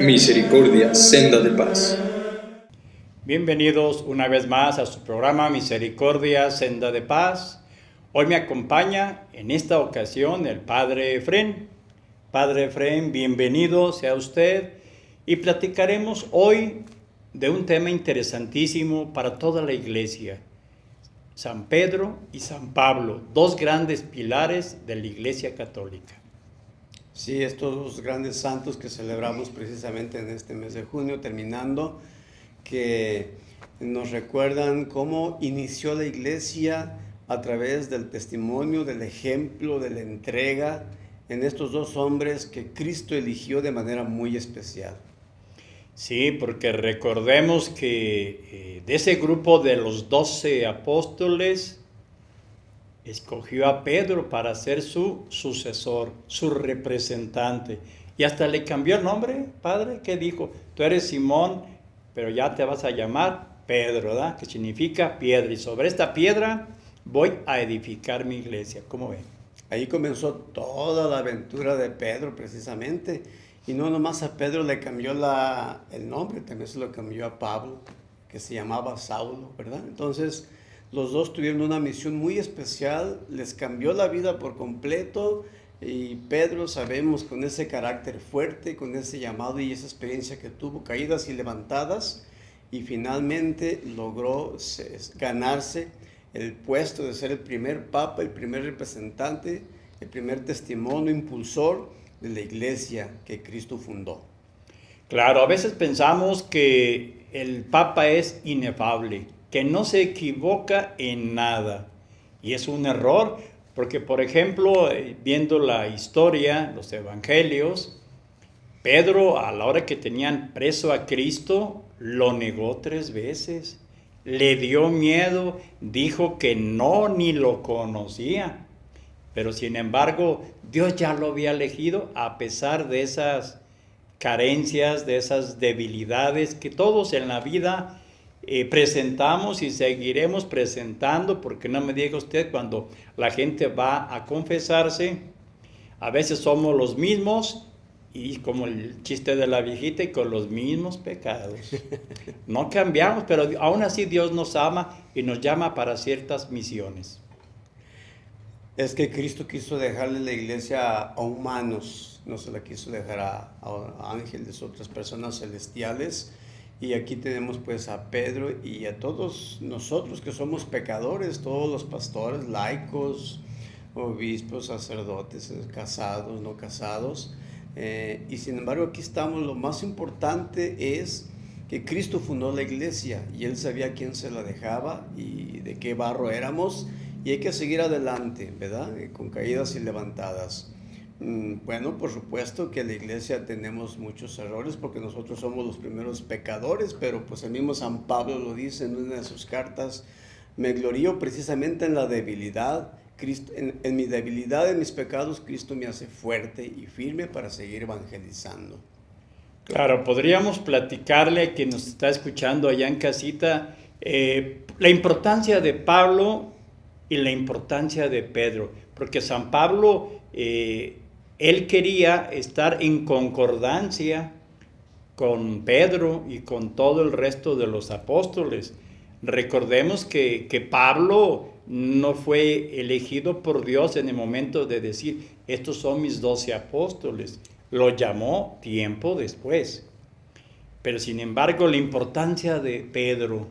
Misericordia, senda de paz. Bienvenidos una vez más a su programa Misericordia, senda de paz. Hoy me acompaña en esta ocasión el Padre Efrén. Padre Efrén, bienvenido sea usted y platicaremos hoy de un tema interesantísimo para toda la iglesia. San Pedro y San Pablo, dos grandes pilares de la Iglesia Católica. Sí, estos dos grandes santos que celebramos precisamente en este mes de junio, terminando, que nos recuerdan cómo inició la iglesia a través del testimonio, del ejemplo, de la entrega en estos dos hombres que Cristo eligió de manera muy especial. Sí, porque recordemos que de ese grupo de los 12 apóstoles, escogió a Pedro para ser su sucesor, su representante. Y hasta le cambió el nombre, Padre, que dijo, tú eres Simón, pero ya te vas a llamar Pedro, ¿verdad? Que significa piedra. Y sobre esta piedra voy a edificar mi iglesia. ¿Cómo ven? Ahí comenzó toda la aventura de Pedro precisamente. Y no nomás a Pedro le cambió el nombre, también se lo cambió a Pablo, que se llamaba Saulo, ¿verdad? Entonces, los dos tuvieron una misión muy especial, les cambió la vida por completo. Y Pedro, sabemos, con ese carácter fuerte, con ese llamado y esa experiencia que tuvo, caídas y levantadas, y finalmente logró ganarse el puesto de ser el primer papa, el primer representante, el primer testimonio, impulsor de la iglesia que Cristo fundó. Claro, a veces pensamos que el papa es inefable, que no se equivoca en nada. Y es un error, porque por ejemplo, viendo la historia, los evangelios, Pedro, a la hora que tenían preso a Cristo, lo negó 3 veces. Le dio miedo, dijo que no, ni lo conocía. Pero sin embargo, Dios ya lo había elegido a pesar de esas carencias, de esas debilidades que todos en la vida presentamos y seguiremos presentando, porque no me diga usted, cuando la gente va a confesarse, a veces somos los mismos, y como el chiste de la viejita, y con los mismos pecados. No cambiamos, pero aún así Dios nos ama y nos llama para ciertas misiones. Es que Cristo quiso dejarle la iglesia a humanos, no se la quiso dejar a ángeles, otras personas celestiales. Y aquí tenemos pues a Pedro y a todos nosotros que somos pecadores, todos los pastores, laicos, obispos, sacerdotes, casados, no casados. Y sin embargo aquí estamos, lo más importante es que Cristo fundó la iglesia y Él sabía a quién se la dejaba y de qué barro éramos. Y hay que seguir adelante, ¿verdad? Con caídas y levantadas. Bueno, por supuesto que en la iglesia tenemos muchos errores porque nosotros somos los primeros pecadores, pero pues el mismo San Pablo lo dice en una de sus cartas, me glorío precisamente en la debilidad, Cristo, en mi debilidad, en mis pecados, Cristo me hace fuerte y firme para seguir evangelizando. Claro, podríamos platicarle a quien nos está escuchando allá en casita la importancia de Pablo y la importancia de Pedro, porque San Pablo, él quería estar en concordancia con Pedro y con todo el resto de los apóstoles. Recordemos que Pablo no fue elegido por Dios en el momento de decir, estos son mis 12 apóstoles. Lo llamó tiempo después. Pero sin embargo, la importancia de Pedro,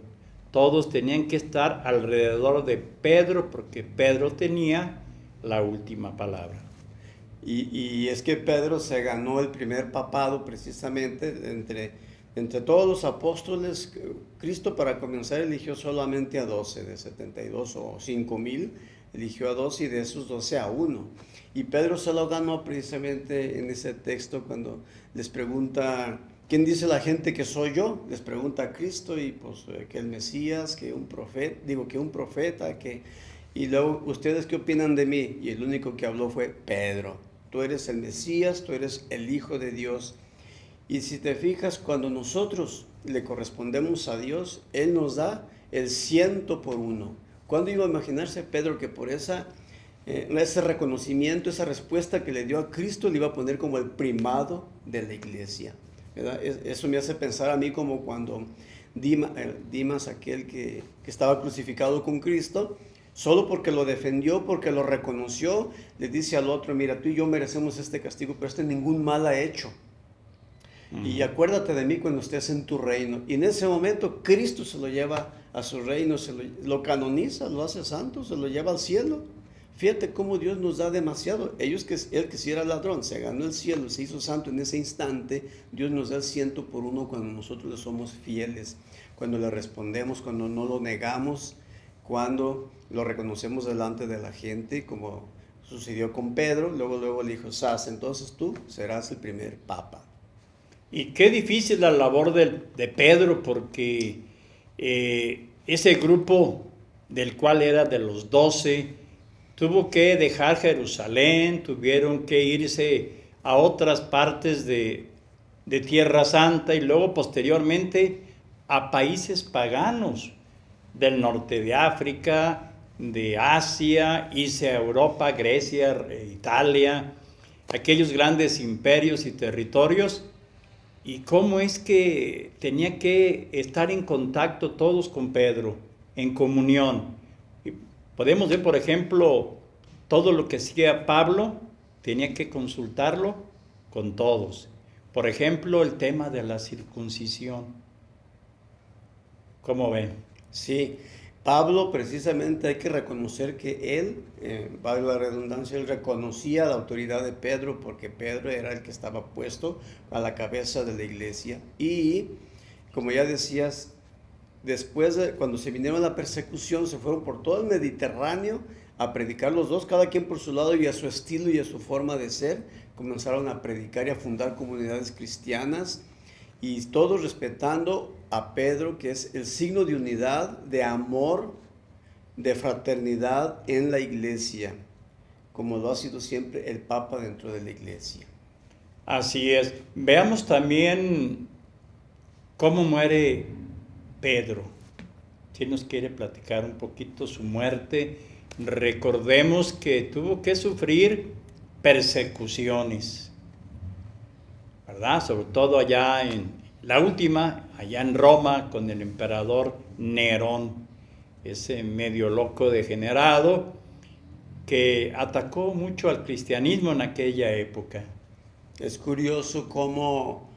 todos tenían que estar alrededor de Pedro porque Pedro tenía la última palabra. Y es que Pedro se ganó el primer papado precisamente entre todos los apóstoles. Cristo, para comenzar, eligió solamente a 12, de 72 o 5,000, eligió a 12 y de esos 12 a 1. Y Pedro se lo ganó precisamente en ese texto cuando les pregunta, ¿quién dice la gente que soy yo? Les pregunta a Cristo y pues que el Mesías, que un profeta, y luego, ¿ustedes qué opinan de mí? Y el único que habló fue Pedro. Tú eres el Mesías, tú eres el Hijo de Dios. Y si te fijas, cuando nosotros le correspondemos a Dios, Él nos da el 100 por 1. ¿Cuándo iba a imaginarse Pedro que por ese reconocimiento, esa respuesta que le dio a Cristo, le iba a poner como el primado de la iglesia? ¿verdad? Eso me hace pensar a mí como cuando Dimas, aquel que estaba crucificado con Cristo, solo porque lo defendió, porque lo reconoció, le dice al otro, mira, tú y yo merecemos este castigo, pero este ningún mal ha hecho. Y acuérdate de mí cuando estés en tu reino. Y en ese momento Cristo se lo lleva a su reino, lo canoniza, lo hace santo, se lo lleva al cielo. Fíjate cómo Dios nos da demasiado. Él que si era ladrón, se ganó el cielo, se hizo santo en ese instante. Dios nos da el 100 por 1 cuando nosotros le somos fieles, cuando le respondemos, cuando no lo negamos, cuando lo reconocemos delante de la gente, como sucedió con Pedro. Luego le dijo, entonces tú serás el primer papa. Y qué difícil la labor de Pedro, porque ese grupo del cual era de los 12, tuvo que dejar Jerusalén, tuvieron que irse a otras partes de Tierra Santa y luego posteriormente a países paganos del norte de África, de Asia, irse a Europa, Grecia, Italia, aquellos grandes imperios y territorios. Y cómo es que tenía que estar en contacto todos con Pedro, en comunión. Y podemos ver, por ejemplo, todo lo que hacía Pablo, tenía que consultarlo con todos. Por ejemplo, el tema de la circuncisión. ¿Cómo ven? Sí, Pablo precisamente hay que reconocer que él, valga la redundancia, él reconocía la autoridad de Pedro porque Pedro era el que estaba puesto a la cabeza de la iglesia. Y como ya decías, después cuando se vinieron a la persecución, se fueron por todo el Mediterráneo a predicar los dos, cada quien por su lado y a su estilo y a su forma de ser. Comenzaron a predicar y a fundar comunidades cristianas, y todos respetando a Pedro, que es el signo de unidad, de amor, de fraternidad en la iglesia, como lo ha sido siempre el Papa dentro de la iglesia. Así es. Veamos también cómo muere Pedro. Si nos quiere platicar un poquito su muerte. Recordemos que tuvo que sufrir persecuciones, ¿verdad? Sobre todo allá la última, allá en Roma, con el emperador Nerón, ese medio loco degenerado que atacó mucho al cristianismo en aquella época. Es curioso cómo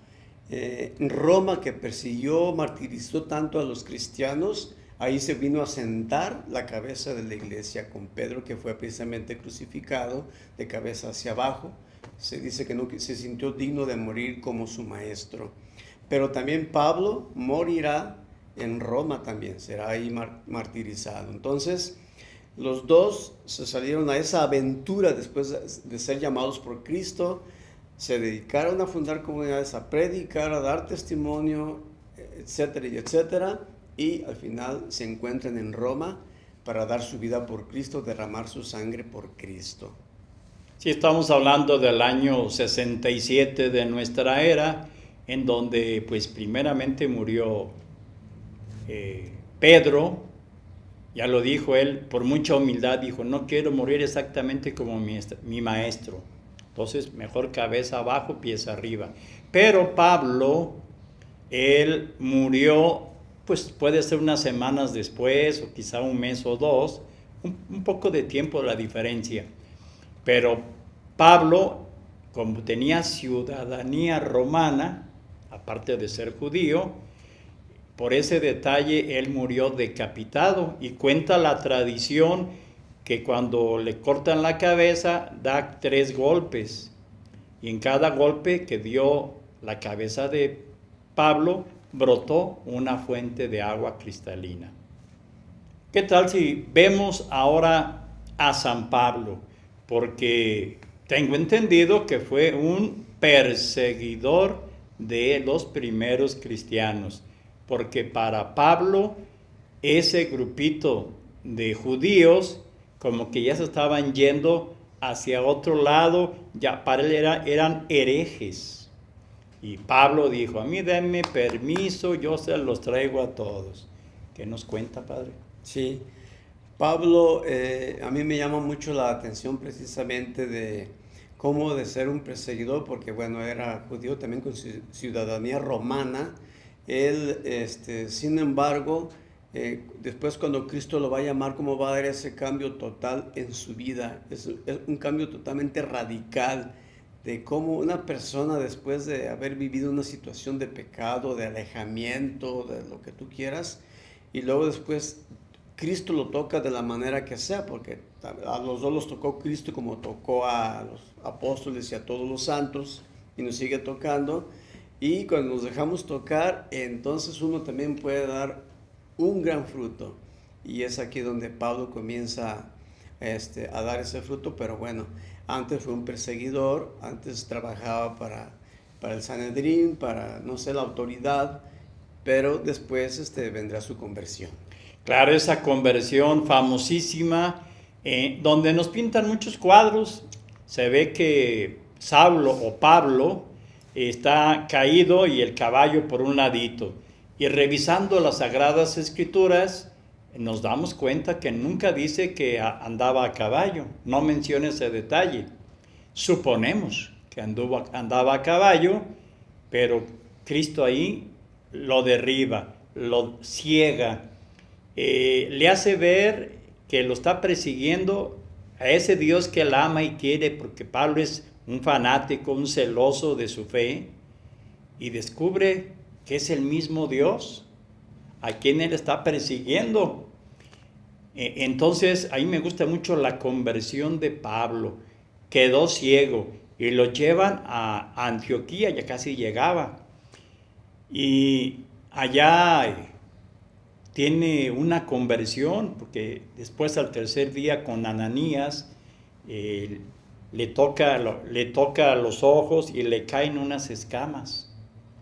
Roma, que persiguió, martirizó tanto a los cristianos, ahí se vino a sentar la cabeza de la iglesia con Pedro, que fue precisamente crucificado de cabeza hacia abajo. Se dice que no se sintió digno de morir como su maestro. Pero también Pablo morirá en Roma también, será ahí martirizado. Entonces, los dos se salieron a esa aventura después de ser llamados por Cristo, se dedicaron a fundar comunidades, a predicar, a dar testimonio, etcétera, y etcétera, y al final se encuentran en Roma para dar su vida por Cristo, derramar su sangre por Cristo. Sí, estamos hablando del año 67 de nuestra era, en donde pues primeramente murió Pedro. Ya lo dijo él, por mucha humildad, dijo, no quiero morir exactamente como mi maestro. Entonces, mejor cabeza abajo, pies arriba. Pero Pablo, él murió, pues puede ser unas semanas después, o quizá un mes o dos, un poco de tiempo la diferencia. Pero Pablo, como tenía ciudadanía romana, aparte de ser judío, por ese detalle él murió decapitado, y cuenta la tradición que cuando le cortan la cabeza da 3 golpes, y en cada golpe que dio la cabeza de Pablo brotó una fuente de agua cristalina. ¿Qué tal si vemos ahora a San Pablo? Porque tengo entendido que fue un perseguidor de los primeros cristianos, porque para Pablo ese grupito de judíos como que ya se estaban yendo hacia otro lado, ya para él eran herejes. Y Pablo dijo, a mí denme permiso, yo se los traigo a todos. ¿Qué nos cuenta, padre? Sí, Pablo, a mí me llama mucho la atención precisamente de cómo de ser un perseguidor, porque bueno, era judío también con ciudadanía romana. Él, sin embargo, después cuando Cristo lo va a llamar, cómo va a dar ese cambio total en su vida. Es un cambio totalmente radical de cómo una persona, después de haber vivido una situación de pecado, de alejamiento, de lo que tú quieras, y luego después Cristo lo toca de la manera que sea, porque a los dos los tocó Cristo como tocó a los apóstoles y a todos los santos, y nos sigue tocando. Y cuando nos dejamos tocar, entonces uno también puede dar un gran fruto. Y es aquí donde Pablo comienza a dar ese fruto. Pero bueno, antes fue un perseguidor, antes trabajaba para el Sanedrín, para, no sé, la autoridad, pero después vendrá su conversión. Claro, esa conversión famosísima, donde nos pintan muchos cuadros. Se ve que Saulo o Pablo está caído y el caballo por un ladito. Y revisando las Sagradas Escrituras, nos damos cuenta que nunca dice que andaba a caballo. No menciona ese detalle. Suponemos que andaba a caballo, pero Cristo ahí lo derriba, lo ciega. Le hace ver que lo está persiguiendo a ese Dios que él ama y quiere, porque Pablo es un fanático, un celoso de su fe, y descubre que es el mismo Dios a quien él está persiguiendo. Entonces, ahí me gusta mucho la conversión de Pablo. Quedó ciego y lo llevan a Antioquía, ya casi llegaba. Y allá tiene una conversión, porque después al tercer día con Ananías le toca los ojos y le caen unas escamas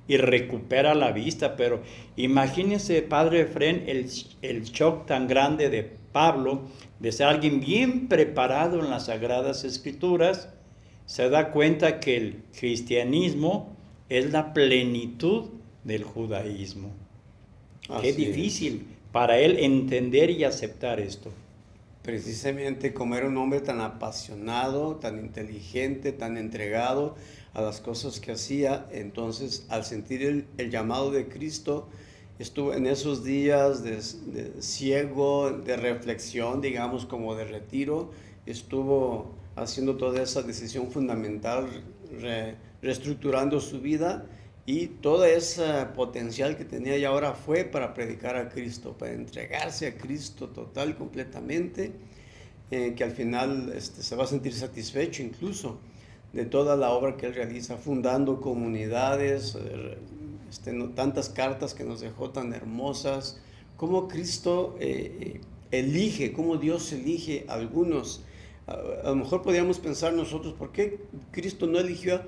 y recupera la vista. Pero imagínense, padre Efrén, el shock tan grande de Pablo, de ser alguien bien preparado en las Sagradas Escrituras. Se da cuenta que el cristianismo es la plenitud del judaísmo. Qué difícil para él entender y aceptar esto. Precisamente como era un hombre tan apasionado, tan inteligente, tan entregado a las cosas que hacía, entonces al sentir el llamado de Cristo, estuvo en esos días de ciego, de reflexión, digamos, como de retiro, estuvo haciendo toda esa decisión fundamental, reestructurando su vida, y todo ese potencial que tenía y ahora fue para predicar a Cristo, para entregarse a Cristo total, completamente, que al final se va a sentir satisfecho incluso de toda la obra que él realiza, fundando comunidades, tantas cartas que nos dejó tan hermosas, cómo Cristo elige, cómo Dios elige a algunos. A lo mejor podríamos pensar nosotros, ¿por qué Cristo no eligió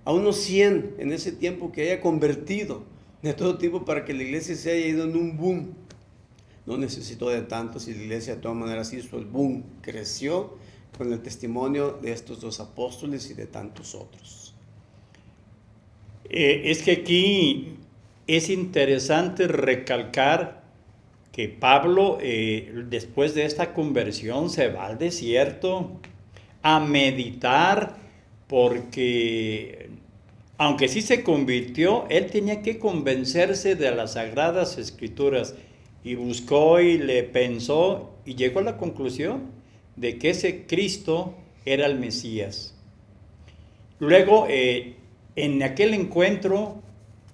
a unos 100 en ese tiempo que haya convertido de todo tipo para que la iglesia se haya ido en un boom? No necesitó de tantos, y la iglesia de todas maneras hizo el boom, creció con el testimonio de estos dos apóstoles y de tantos otros. Es que aquí es interesante recalcar que Pablo, después de esta conversión, se va al desierto a meditar, porque aunque sí se convirtió, él tenía que convencerse de las Sagradas Escrituras, y buscó y le pensó y llegó a la conclusión de que ese Cristo era el Mesías. Luego, en aquel encuentro,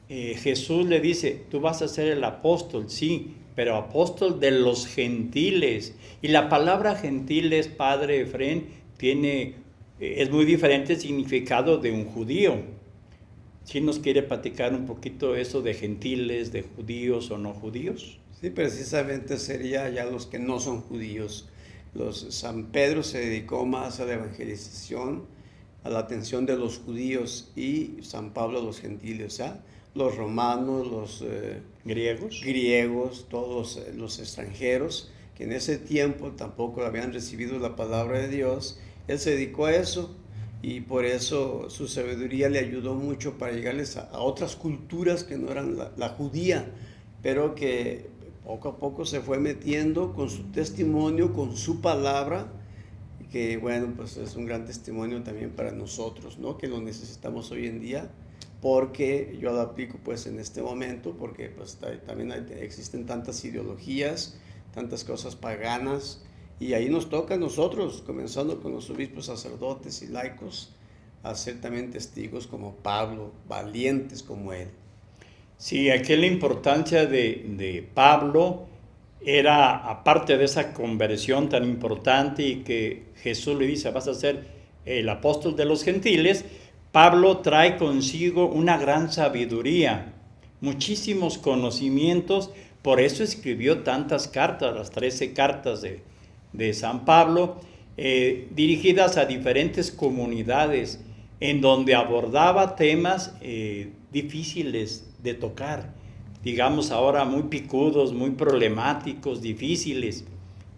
Jesús le dice: tú vas a ser el apóstol, sí, pero apóstol de los gentiles. Y la palabra gentiles, padre Efrén, es muy diferente el significado de un judío. ¿Sí nos quiere platicar un poquito eso de gentiles, de judíos o no judíos? Sí, precisamente sería ya los que no son judíos. San Pedro se dedicó más a la evangelización, a la atención de los judíos, y San Pablo a los gentiles, los romanos, los griegos, todos los extranjeros, que en ese tiempo tampoco habían recibido la palabra de Dios. Él se dedicó a eso, y por eso su sabiduría le ayudó mucho para llegarles a otras culturas que no eran la judía, pero que poco a poco se fue metiendo con su testimonio, con su palabra, que bueno, pues es un gran testimonio también para nosotros, ¿no? Que lo necesitamos hoy en día, porque yo lo aplico pues en este momento, porque pues también existen tantas ideologías, tantas cosas paganas, y ahí nos toca a nosotros, comenzando con los obispos, sacerdotes y laicos, a ser también testigos como Pablo, valientes como él. Sí, aquí la importancia de Pablo era, aparte de esa conversión tan importante y que Jesús le dice, vas a ser el apóstol de los gentiles, Pablo trae consigo una gran sabiduría, muchísimos conocimientos, por eso escribió tantas cartas, las 13 cartas de San Pablo, dirigidas a diferentes comunidades, en donde abordaba temas difíciles de tocar, digamos ahora muy picudos, muy problemáticos, difíciles.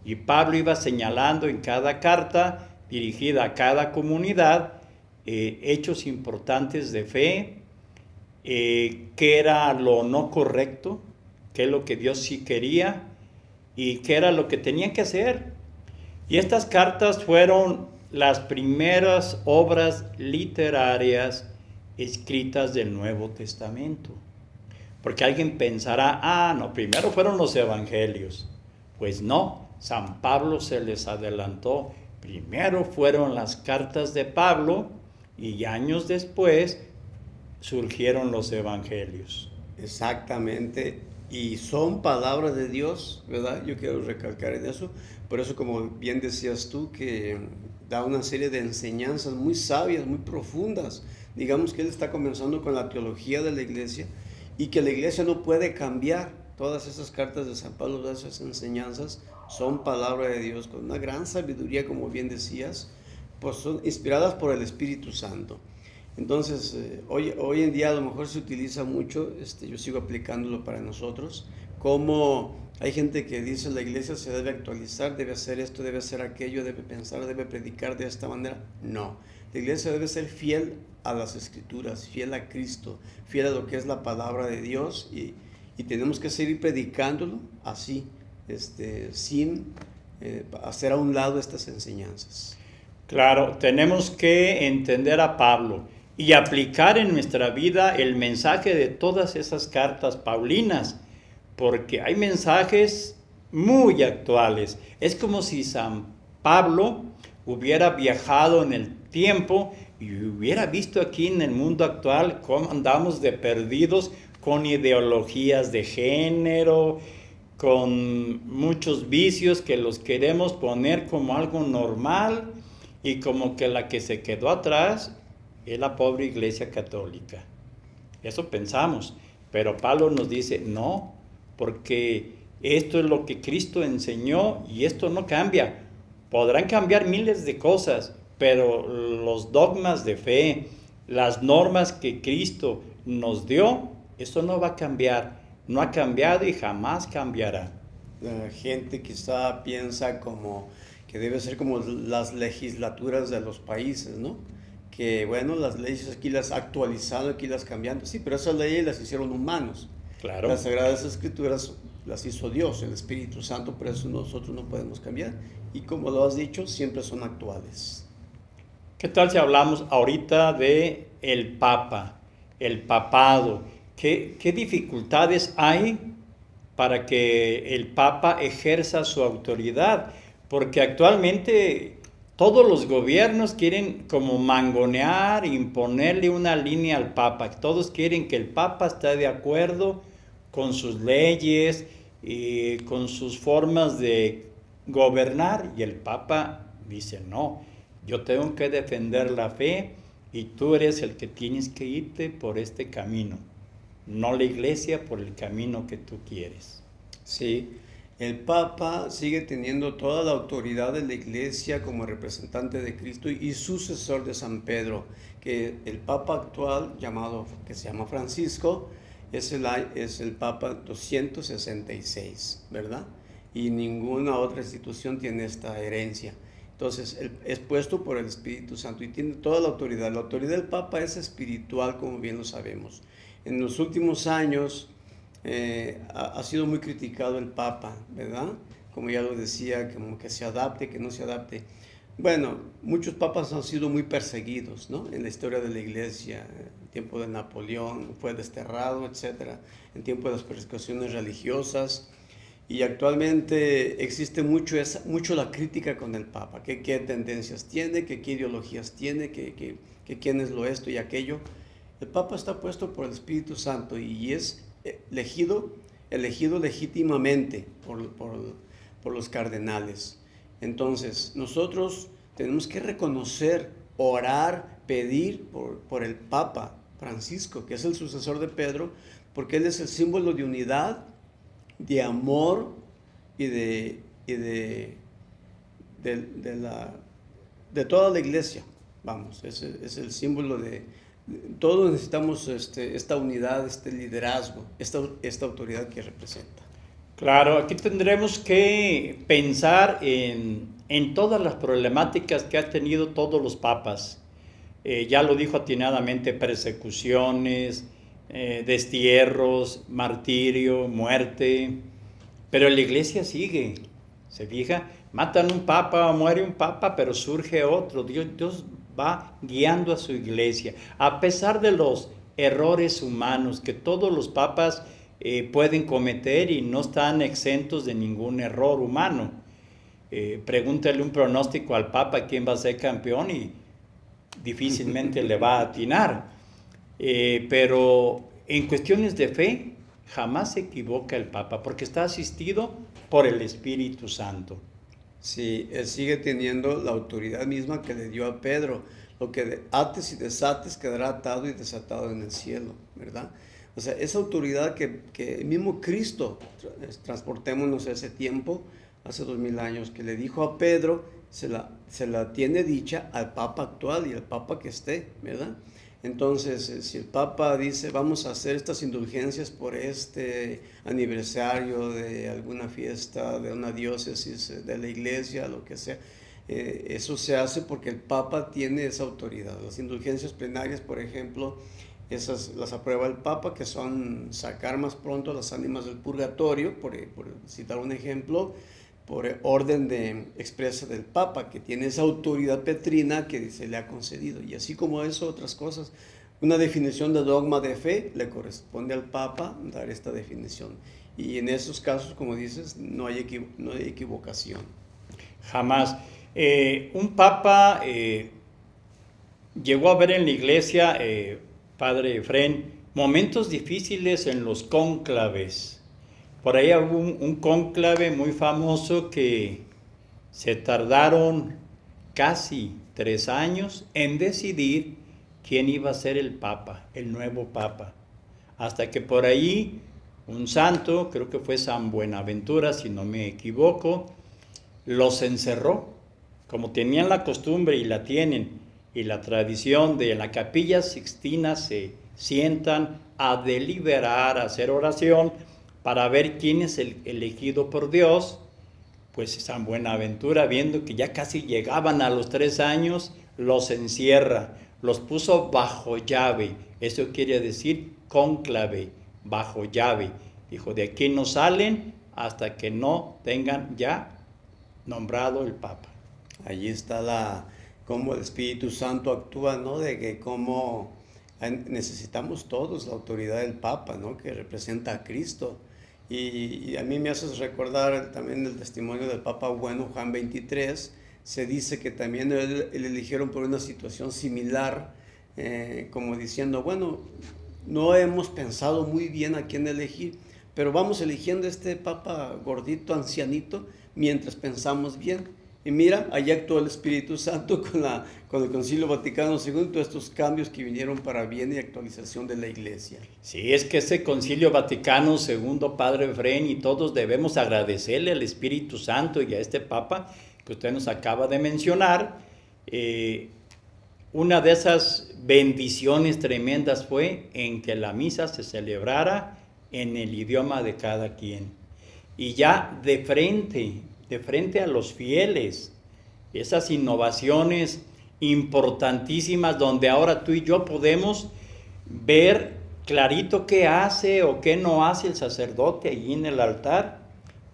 Y Pablo iba señalando en cada carta dirigida a cada comunidad hechos importantes de fe, qué era lo no correcto, qué es lo que Dios sí quería y qué era lo que tenían que hacer. Y estas cartas fueron las primeras obras literarias escritas del Nuevo Testamento. Porque alguien pensará, no, primero fueron los evangelios. Pues no, San Pablo se les adelantó. Primero fueron las cartas de Pablo y años después surgieron los evangelios. Exactamente, y son palabras de Dios, ¿verdad? Yo quiero recalcar en eso. Por eso, como bien decías tú, que da una serie de enseñanzas muy sabias, muy profundas. Digamos que él está comenzando con la teología de la iglesia, y que la iglesia no puede cambiar. Todas esas cartas de San Pablo, todas esas enseñanzas son palabra de Dios con una gran sabiduría, como bien decías, pues son inspiradas por el Espíritu Santo. Entonces, hoy en día a lo mejor se utiliza mucho, yo sigo aplicándolo para nosotros, como hay gente que dice la iglesia se debe actualizar, debe hacer esto, debe hacer aquello, debe pensar, debe predicar de esta manera. No, la iglesia debe ser fiel a las Escrituras, fiel a Cristo, fiel a lo que es la palabra de Dios, y tenemos que seguir predicándolo así, sin hacer a un lado estas enseñanzas. Claro, tenemos que entender a Pablo y aplicar en nuestra vida el mensaje de todas esas cartas paulinas, porque hay mensajes muy actuales. Es como si San Pablo hubiera viajado en el tiempo y hubiera visto aquí en el mundo actual cómo andamos de perdidos con ideologías de género, con muchos vicios que los queremos poner como algo normal y como que la que se quedó atrás es la pobre iglesia católica. Eso pensamos, pero Pablo nos dice, no, porque esto es lo que Cristo enseñó y esto no cambia. Podrán cambiar miles de cosas, pero los dogmas de fe, las normas que Cristo nos dio, eso no va a cambiar. No ha cambiado y jamás cambiará. La gente quizá piensa como que debe ser como las legislaturas de los países, ¿no? Que bueno, las leyes aquí las actualizando, aquí las cambiando. Sí, pero esas leyes las hicieron humanos. Claro. Las Sagradas Escrituras las hizo Dios, el Espíritu Santo, por eso nosotros no podemos cambiar. Y como lo has dicho, siempre son actuales. ¿Qué tal si hablamos ahorita de el Papa, el papado? ¿Qué dificultades hay para que el Papa ejerza su autoridad? Porque actualmente todos los gobiernos quieren como mangonear, imponerle una línea al Papa. Todos quieren que el Papa esté de acuerdo con sus leyes y con sus formas de gobernar. Y el Papa dice, no, yo tengo que defender la fe y tú eres el que tienes que irte por este camino, no la iglesia por el camino que tú quieres. Sí, el Papa sigue teniendo toda la autoridad de la iglesia como representante de Cristo y sucesor de San Pedro, que el Papa actual, que se llama Francisco, es el Papa 266, ¿verdad? Y ninguna otra institución tiene esta herencia. Entonces, es puesto por el Espíritu Santo y tiene toda la autoridad. La autoridad del Papa es espiritual, como bien lo sabemos. En los últimos años ha sido muy criticado el Papa, ¿verdad? Como ya lo decía, como que se adapte, que no se adapte. Bueno, muchos papas han sido muy perseguidos, ¿no? En la historia de la iglesia, en tiempo de Napoleón, fue desterrado, etcétera, en tiempo de las persecuciones religiosas. Y actualmente existe mucho la crítica con el Papa, que qué tendencias tiene, que qué ideologías tiene, que quién es lo esto y aquello. El Papa está puesto por el Espíritu Santo y es elegido legítimamente por los cardenales. Entonces, nosotros tenemos que reconocer, orar, pedir por el Papa Francisco, que es el sucesor de Pedro, porque él es el símbolo de unidad, de amor y de toda la iglesia. Vamos, es el símbolo todos necesitamos esta unidad, este liderazgo, esta autoridad que representa. Claro, aquí tendremos que pensar en todas las problemáticas que han tenido todos los papas. Ya lo dijo atinadamente: persecuciones, destierros, martirio, muerte. Pero la iglesia sigue, ¿se fija? Matan un papa, muere un papa, pero surge otro. Dios va guiando a su iglesia. A pesar de los errores humanos que todos los papas pueden cometer y no están exentos de ningún error humano. Pregúntale un pronóstico al Papa quién va a ser campeón y difícilmente le va a atinar. Pero en cuestiones de fe jamás se equivoca el Papa porque está asistido por el Espíritu Santo. Sí, él sigue teniendo la autoridad misma que le dio a Pedro. Lo que ates y desates quedará atado y desatado en el cielo, ¿verdad? O sea, esa autoridad que el mismo Cristo, transportémonos a ese tiempo, hace 2000 años, que le dijo a Pedro, se la tiene dicha al Papa actual y al Papa que esté, ¿verdad? Entonces, si el Papa dice, vamos a hacer estas indulgencias por este aniversario de alguna fiesta, de una diócesis, de la iglesia, lo que sea, eso se hace porque el Papa tiene esa autoridad. Las indulgencias plenarias, por ejemplo, esas las aprueba el Papa, que son sacar más pronto las ánimas del purgatorio, por citar un ejemplo, por orden expresa del Papa, que tiene esa autoridad petrina que se le ha concedido. Y así como eso, otras cosas. Una definición de dogma de fe le corresponde al Papa dar esta definición. Y en esos casos, como dices, no hay equivocación. Jamás. Un Papa llegó a ver en la iglesia, Padre Efrén, momentos difíciles en los cónclaves. Por ahí hubo un cónclave muy famoso que se tardaron casi 3 años en decidir quién iba a ser el Papa, el nuevo Papa. Hasta que por ahí un santo, creo que fue San Buenaventura, si no me equivoco, los encerró. Como tenían la costumbre y la tienen, y la tradición de la Capilla Sixtina, se sientan a deliberar, a hacer oración, para ver quién es el elegido por Dios. Pues San Buenaventura, viendo que ya casi llegaban a los 3 años, los encierra, los puso bajo llave. Eso quiere decir cónclave, bajo llave. Dijo, de aquí no salen hasta que no tengan ya nombrado el Papa. Allí está cómo el Espíritu Santo actúa, ¿no? De que cómo necesitamos todos la autoridad del Papa, ¿no? Que representa a Cristo. Y a mí me haces recordar también el testimonio del Papa Bueno, Juan 23. Se dice que también él eligieron por una situación similar, como diciendo, bueno, no hemos pensado muy bien a quién elegir, pero vamos eligiendo este Papa gordito, ancianito, mientras pensamos bien. Y mira, allí actuó el Espíritu Santo con el Concilio Vaticano II, todos estos cambios que vinieron para bien y actualización de la Iglesia. Sí, es que ese Concilio Vaticano II, Padre Efrén, y todos debemos agradecerle al Espíritu Santo y a este Papa que usted nos acaba de mencionar. Una de esas bendiciones tremendas fue en que la misa se celebrara en el idioma de cada quien. Y ya de frente a los fieles, esas innovaciones importantísimas donde ahora tú y yo podemos ver clarito qué hace o qué no hace el sacerdote allí en el altar,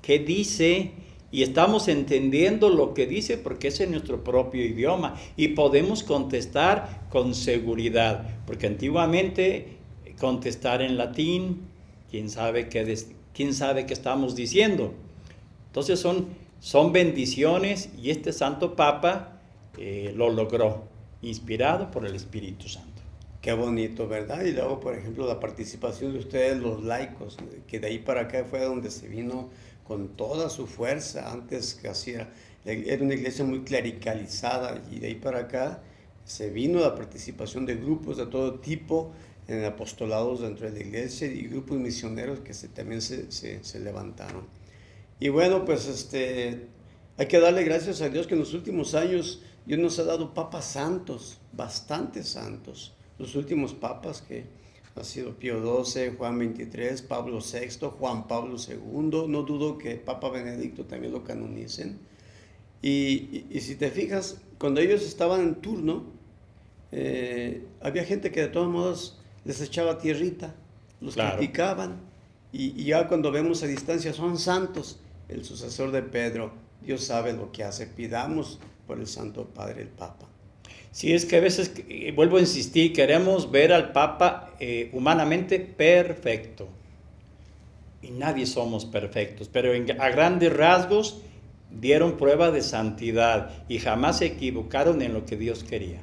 qué dice, y estamos entendiendo lo que dice porque es en nuestro propio idioma y podemos contestar con seguridad, porque antiguamente contestar en latín, quién sabe qué estamos diciendo. Entonces son bendiciones y este Santo Papa lo logró, inspirado por el Espíritu Santo. Qué bonito, ¿verdad? Y luego, por ejemplo, la participación de ustedes, los laicos, que de ahí para acá fue donde se vino con toda su fuerza. Antes casi era una iglesia muy clericalizada y de ahí para acá se vino la participación de grupos de todo tipo en apostolados dentro de la iglesia y grupos misioneros que también se levantaron. Y bueno, pues hay que darle gracias a Dios que en los últimos años Dios nos ha dado papas santos, bastantes santos. Los últimos papas que ha sido Pío XII, Juan XXIII, Pablo VI, Juan Pablo II. No dudo que Papa Benedicto también lo canonicen. Y si te fijas, cuando ellos estaban en turno, había gente que de todos modos les echaba tierrita, los criticaban. Y ya cuando vemos a distancia son santos. El sucesor de Pedro, Dios sabe lo que hace. Pidamos por el Santo Padre, el Papa. Sí, es que a veces, vuelvo a insistir, queremos ver al Papa humanamente perfecto. Y nadie somos perfectos, pero a grandes rasgos dieron prueba de santidad y jamás se equivocaron en lo que Dios quería.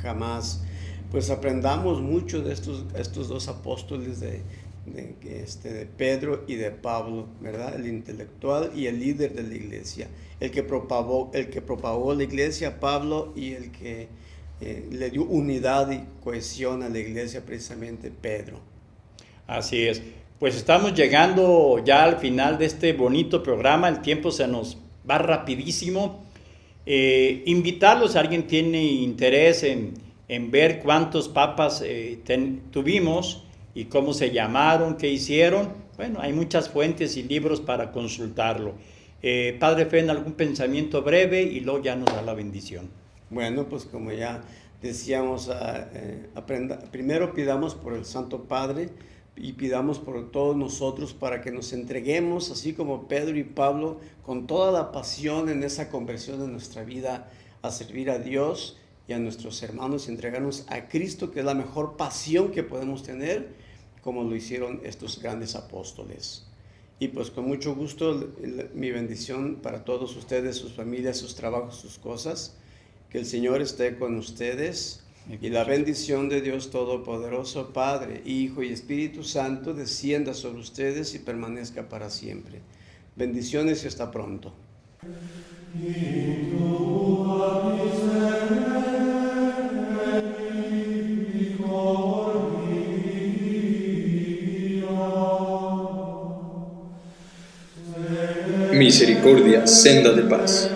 Jamás. Pues aprendamos mucho de estos dos apóstoles de Pedro y de Pablo, ¿verdad? El intelectual y el líder de la iglesia, el que propagó la iglesia, Pablo, y el que le dio unidad y cohesión a la iglesia, precisamente Pedro. Así es. Pues estamos llegando ya al final de este bonito programa, el tiempo se nos va rapidísimo. Invitarlos, si alguien tiene interés en ver cuántos papas tuvimos, y cómo se llamaron, qué hicieron. Bueno, hay muchas fuentes y libros para consultarlo. Padre Fen, algún pensamiento breve y luego ya nos da la bendición. Bueno, pues como ya decíamos, primero pidamos por el Santo Padre y pidamos por todos nosotros para que nos entreguemos, así como Pedro y Pablo, con toda la pasión en esa conversión de nuestra vida a servir a Dios y a nuestros hermanos y entregarnos a Cristo, que es la mejor pasión que podemos tener, como lo hicieron estos grandes apóstoles. Y pues con mucho gusto mi bendición para todos ustedes, sus familias, sus trabajos, sus cosas. Que el Señor esté con ustedes y la bendición de Dios Todopoderoso, Padre, Hijo y Espíritu Santo descienda sobre ustedes y permanezca para siempre. Bendiciones y hasta pronto. Misericordia, senda de paz.